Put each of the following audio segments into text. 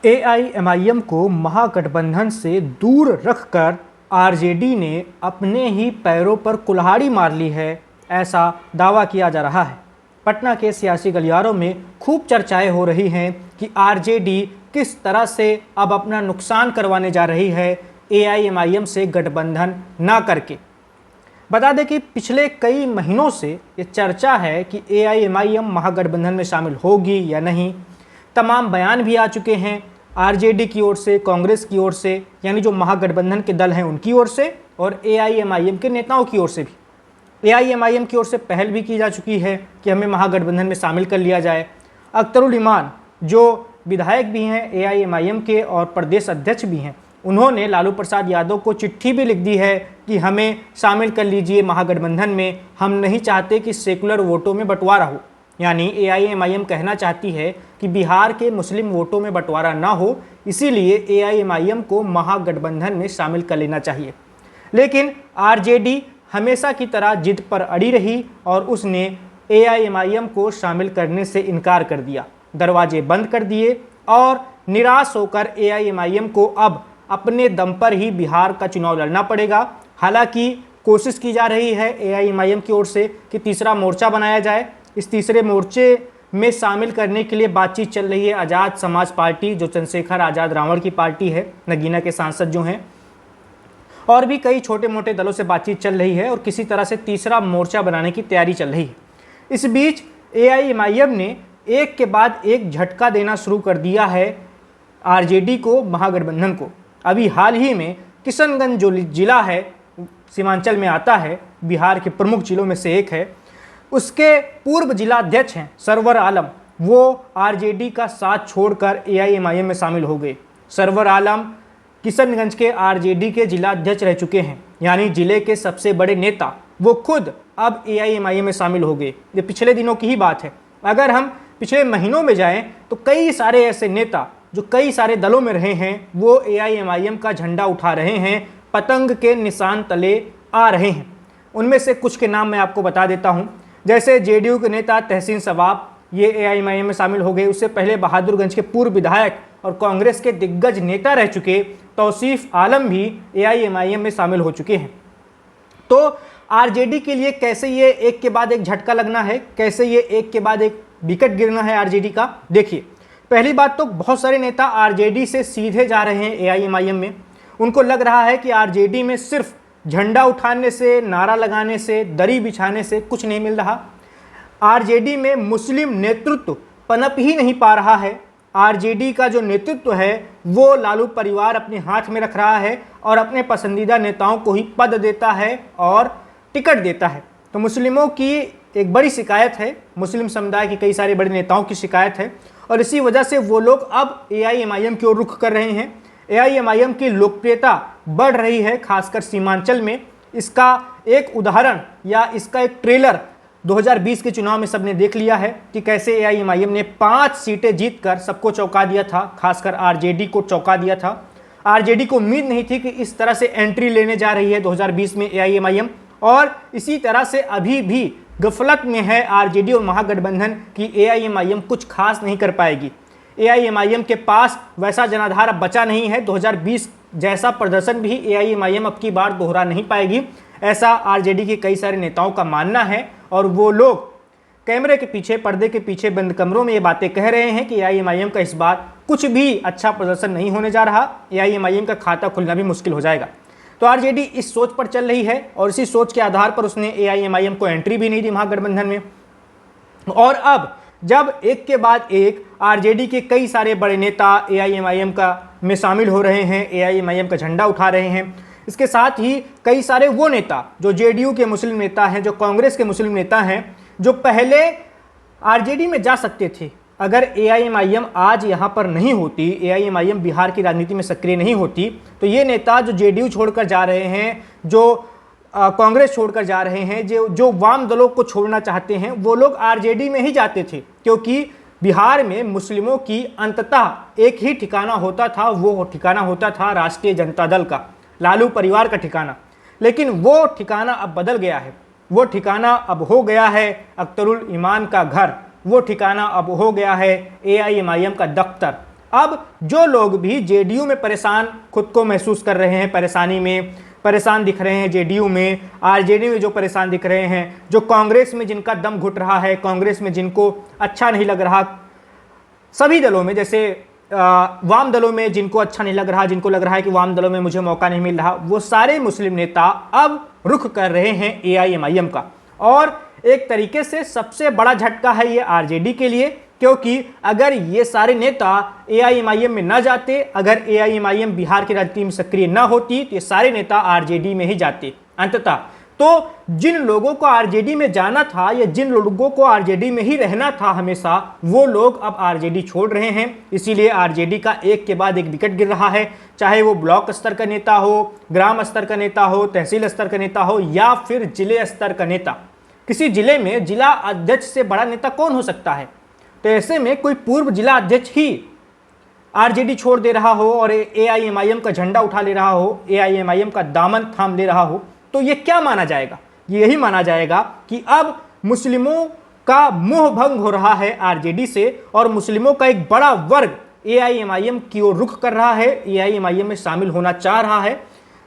AIMIM को महागठबंधन से दूर रखकर आरजेडी ने अपने ही पैरों पर कुल्हाड़ी मार ली है, ऐसा दावा किया जा रहा है। पटना के सियासी गलियारों में खूब चर्चाएं हो रही हैं कि आरजेडी किस तरह से अब अपना नुकसान करवाने जा रही है एआईएमआईएम से गठबंधन ना करके। बता दें कि पिछले कई महीनों से ये चर्चा है कि एआईएमआईएम महागठबंधन में शामिल होगी या नहीं। तमाम बयान भी आ चुके हैं आरजेडी की ओर से, कांग्रेस की ओर से, यानी जो महागठबंधन के दल हैं उनकी ओर से, और एआईएमआईएम के नेताओं की ओर से भी। एआईएमआईएम की ओर से पहल भी की जा चुकी है कि हमें महागठबंधन में शामिल कर लिया जाए। अख्तरुल इमान जो विधायक भी हैं एआईएमआईएम के और प्रदेश अध्यक्ष भी हैं, उन्होंने लालू प्रसाद यादव को चिट्ठी भी लिख दी है कि हमें शामिल कर लीजिए महागठबंधन में, हम नहीं चाहते कि सेकुलर वोटों में बंटवारा हो। यानी एआईएमआईएम कहना चाहती है कि बिहार के मुस्लिम वोटों में बंटवारा ना हो, इसीलिए एआईएमआईएम को महागठबंधन में शामिल कर लेना चाहिए। लेकिन आरजेडी हमेशा की तरह जिद पर अड़ी रही और उसने एआईएमआईएम को शामिल करने से इनकार कर दिया, दरवाजे बंद कर दिए और निराश होकर एआईएमआईएम को अब अपने दम पर ही बिहार का चुनाव लड़ना पड़ेगा। हालांकि कोशिश की जा रही है एआईएमआईएम की ओर से कि तीसरा मोर्चा बनाया जाए। इस तीसरे मोर्चे में शामिल करने के लिए बातचीत चल रही है आज़ाद समाज पार्टी, जो चंद्रशेखर आज़ाद रावण की पार्टी है, नगीना के सांसद जो हैं, और भी कई छोटे मोटे दलों से बातचीत चल रही है और किसी तरह से तीसरा मोर्चा बनाने की तैयारी चल रही है। इस बीच एआईएमआईएम ने एक के बाद एक झटका देना शुरू कर दिया है आरजेडी को, महागठबंधन को। अभी हाल ही में किशनगंज जो जिला है, सीमांचल में आता है, बिहार के प्रमुख जिलों में से एक है, उसके पूर्व जिला अध्यक्ष हैं सरवर आलम, वो आरजेडी का साथ छोड़कर एआईएमआईएम में शामिल हो गए। सरवर आलम किशनगंज के आरजेडी के जिला अध्यक्ष रह चुके हैं, यानी जिले के सबसे बड़े नेता। वो खुद अब एआईएमआईएम में शामिल हो गए। ये पिछले दिनों की ही बात है। अगर हम पिछले महीनों में जाएं तो कई सारे ऐसे नेता जो कई सारे दलों में रहे हैं, वो एआईएमआईएम का झंडा उठा रहे हैं, पतंग के निशान तले आ रहे हैं। उनमें से कुछ के नाम मैं आपको बता देता हूं। जैसे जेडीयू के नेता तहसीन सवाब, ये एआईएमआईएम में शामिल हो गए। उससे पहले बहादुरगंज के पूर्व विधायक और कांग्रेस के दिग्गज नेता रह चुके तौसीफ आलम भी एआईएमआईएम में शामिल हो चुके हैं। तो आरजेडी के लिए कैसे ये एक के बाद एक झटका लगना है, कैसे ये एक के बाद एक विकेट गिरना है आरजेडी का। देखिए, पहली बात तो बहुत सारे नेता आरजेडी से सीधे जा रहे हैं एआईएमआईएम में। उनको लग रहा है कि आरजेडी में सिर्फ झंडा उठाने से, नारा लगाने से, दरी बिछाने से कुछ नहीं मिल रहा। आरजेडी में मुस्लिम नेतृत्व पनप ही नहीं पा रहा है। आरजेडी का जो नेतृत्व है वो लालू परिवार अपने हाथ में रख रहा है और अपने पसंदीदा नेताओं को ही पद देता है और टिकट देता है। तो मुस्लिमों की एक बड़ी शिकायत है, मुस्लिम समुदाय के कई सारे बड़े नेताओं की शिकायत है, और इसी वजह से वो लोग अब एआईएमआईएम की ओर रुख कर रहे हैं। एआईएमआईएम की लोकप्रियता बढ़ रही है, खासकर सीमांचल में। इसका एक उदाहरण या इसका एक ट्रेलर 2020 के चुनाव में सबने देख लिया है कि कैसे एआईएमआईएम ने 5 सीटें जीतकर सबको चौंका दिया था, खासकर आरजेडी को चौंका दिया था। आरजेडी को उम्मीद नहीं थी कि इस तरह से एंट्री लेने जा रही है 2020 में एआईएमआईएम, और इसी तरह से अभी भी गफलत में है आरजेडी और महागठबंधन की एआईएमआईएम कुछ खास नहीं कर पाएगी। एआईएमआईएम के पास वैसा जनाधार अब बचा नहीं है। 2020 जैसा प्रदर्शन भी एआईएमआईएम अब की बार दोहरा नहीं पाएगी, ऐसा आरजेडी के कई सारे नेताओं का मानना है। और वो लोग कैमरे के पीछे, पर्दे के पीछे बंद कमरों में ये बातें कह रहे हैं कि एआईएमआईएम का इस बार कुछ भी अच्छा प्रदर्शन नहीं होने जा रहा, एआईएमआईएम का खाता खुलना भी मुश्किल हो जाएगा। तो आरजेडी इस सोच पर चल रही है और इसी सोच के आधार पर उसने एआईएमआईएम को एंट्री भी नहीं दी महागठबंधन में। और अब जब एक के बाद एक आरजेडी के कई सारे बड़े नेता एआईएमआईएम का में शामिल हो रहे हैं, एआईएमआईएम का झंडा उठा रहे हैं, इसके साथ ही कई सारे वो नेता जो जेडीयू के मुस्लिम नेता हैं, जो कांग्रेस के मुस्लिम नेता हैं, जो पहले आरजेडी में जा सकते थे। अगर एआईएमआईएम आज यहाँ पर नहीं होती, एआईएमआईएम बिहार की राजनीति में सक्रिय नहीं होती, तो ये नेता जो जेडीयू छोड़कर जा रहे हैं, जो कांग्रेस छोड़कर जा रहे हैं, जो वाम दलों को छोड़ना चाहते हैं, वो लोग आरजेडी में ही जाते थे। क्योंकि बिहार में मुस्लिमों की अंततः एक ही ठिकाना होता था, वो ठिकाना होता था राष्ट्रीय जनता दल का, लालू परिवार का ठिकाना। लेकिन वो ठिकाना अब बदल गया है। वो ठिकाना अब हो गया है अख्तरुल इमान का घर, वो ठिकाना अब हो गया है एआईएमआईएम का दफ्तर। अब जो लोग भी जेडीयू में परेशान खुद को महसूस कर रहे हैं, परेशानी में परेशान दिख रहे हैं जेडीयू में, आरजेडी में जो परेशान दिख रहे हैं, जो कांग्रेस में जिनका दम घुट रहा है, कांग्रेस में जिनको अच्छा नहीं लग रहा, सभी दलों में, जैसे वाम दलों में जिनको अच्छा नहीं लग रहा, जिनको लग रहा है कि वाम दलों में मुझे मौका नहीं मिल रहा, वो सारे मुस्लिम नेता अब रुख कर रहे हैं एआईएमआईएम का। और एक तरीके से सबसे बड़ा झटका है ये आरजेडी के लिए, क्योंकि अगर ये सारे नेता एआईएमआईएम में ना जाते, अगर एआईएमआईएम बिहार की राजनीति में सक्रिय ना होती, तो ये सारे नेता आरजेडी में ही जाते अंततः। तो जिन लोगों को आरजेडी में जाना था या जिन लोगों को आरजेडी में ही रहना था हमेशा, वो लोग अब आरजेडी छोड़ रहे हैं। इसीलिए आरजेडी का एक के बाद एक विकेट गिर रहा है, चाहे वो ब्लॉक स्तर का नेता हो, ग्राम स्तर का नेता हो, तहसील स्तर का नेता हो या फिर जिले स्तर का नेता। किसी जिले में जिला अध्यक्ष से बड़ा नेता कौन हो सकता है? तो ऐसे में कोई पूर्व जिला अध्यक्ष ही आरजेडी छोड़ दे रहा हो और एआईएमआईएम का झंडा उठा ले रहा हो, एआईएमआईएम का दामन थाम ले रहा हो, तो ये क्या माना जाएगा? यही माना जाएगा कि अब मुस्लिमों का मोह भंग हो रहा है आरजेडी से और मुस्लिमों का एक बड़ा वर्ग एआईएमआईएम की ओर रुख कर रहा है, एआईएमआईएम में शामिल होना चाह रहा है।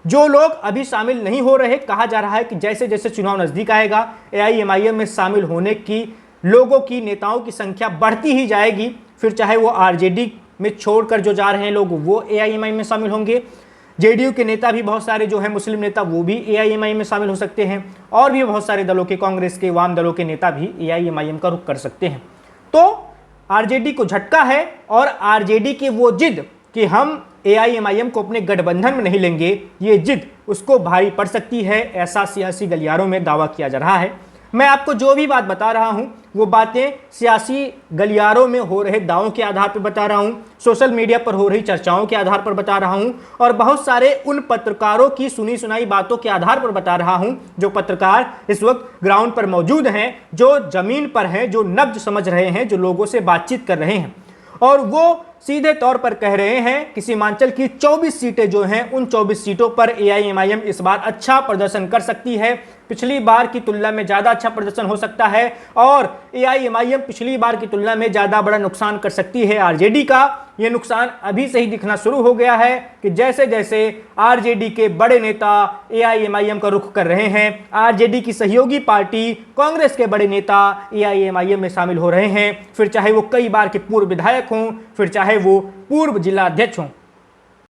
जो लोग अभी शामिल नहीं हो रहे, कहा जा रहा है कि जैसे जैसे चुनाव नजदीक आएगा एआईएमआईएम में शामिल होने की लोगों की, नेताओं की संख्या बढ़ती ही जाएगी। फिर चाहे वो आरजेडी में छोड़कर जो जा रहे हैं लोग वो एआईएमआईएम में शामिल होंगे, जेडीयू के नेता भी बहुत सारे जो हैं मुस्लिम नेता वो भी एआईएमआईएम में शामिल हो सकते हैं, और भी बहुत सारे दलों के, कांग्रेस के, वाम दलों के नेता भी एआईएमआईएम का रुख कर सकते हैं। तो आरजेडी को झटका है और आरजेडी की वो जिद कि हम एआईएमआईएम को अपने गठबंधन में नहीं लेंगे, ये जिद उसको भारी पड़ सकती है, ऐसा सियासी गलियारों में दावा किया जा रहा है। मैं आपको जो भी बात बता रहा हूं वो बातें सियासी गलियारों में हो रहे दावों के आधार पर बता रहा हूं, सोशल मीडिया पर हो रही चर्चाओं के आधार पर बता रहा हूं और बहुत सारे उन पत्रकारों की सुनी सुनाई बातों के आधार पर बता रहा हूं जो पत्रकार इस वक्त ग्राउंड पर मौजूद हैं, जो जमीन पर हैं, जो नब्ज समझ रहे हैं, जो लोगों से बातचीत कर रहे हैं। और वो सीधे तौर पर कह रहे हैं कि सीमांचल की 24 सीटें जो हैं उन 24 सीटों पर एआईएमआईएम इस बार अच्छा प्रदर्शन कर सकती है, पिछली बार की तुलना में ज़्यादा अच्छा प्रदर्शन हो सकता है और एआईएमआईएम पिछली बार की तुलना में ज़्यादा बड़ा नुकसान कर सकती है आरजेडी का। ये नुकसान अभी से ही दिखना शुरू हो गया है कि जैसे जैसे आरजेडी के बड़े नेता एआईएमआईएम का रुख कर रहे हैं, आरजेडी की सहयोगी पार्टी कांग्रेस के बड़े नेता एआईएमआईएम में शामिल हो रहे हैं, फिर चाहे वो कई बार के पूर्व विधायक हों, फिर चाहे वो पूर्व जिला अध्यक्ष हों।